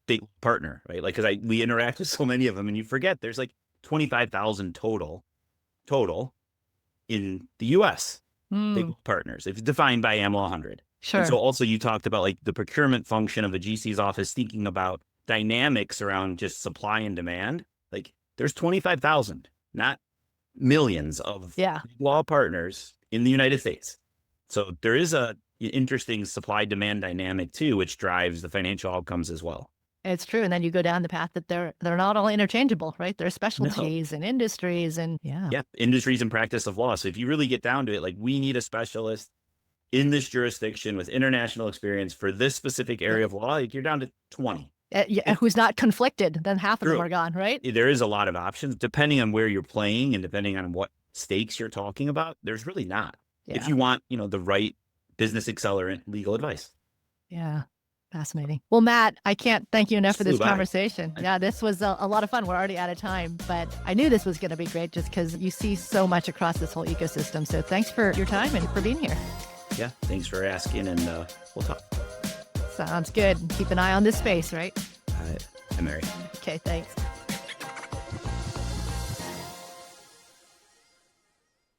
[SPEAKER 3] big partner, right? Like, cause we interact with so many of them and you forget there's like 25,000 total in the US, big partners. It's defined by AmLaw 100.
[SPEAKER 1] Sure.
[SPEAKER 3] And so also you talked about like the procurement function of a GC's office thinking about dynamics around just supply and demand. Like there's 25,000, not millions of law partners in the United States. So there is a interesting supply demand dynamic too, which drives the financial outcomes as well.
[SPEAKER 1] It's true. And then you go down the path that they're not all interchangeable, right? There are specialties and industries and
[SPEAKER 3] industries and practice of law. So if you really get down to it, like we need a specialist in this jurisdiction with international experience for this specific area of law, like you're down to 20.
[SPEAKER 1] Who's not conflicted, then half of them are gone, right?
[SPEAKER 3] There is a lot of options depending on where you're playing and depending on what stakes you're talking about. There's really not. If you want, the right business accelerant legal advice.
[SPEAKER 1] Yeah. Fascinating. Well, Matt, I can't thank you enough for this
[SPEAKER 3] Flew by.
[SPEAKER 1] conversation. Yeah, this was a lot of fun. We're already out of time, but I knew this was going to be great just because you see so much across this whole ecosystem. So thanks for your time and for being here.
[SPEAKER 3] Yeah, thanks for asking, and we'll talk.
[SPEAKER 1] Sounds good. Keep an eye on this space, right?
[SPEAKER 3] I'm Mary.
[SPEAKER 1] Okay, thanks.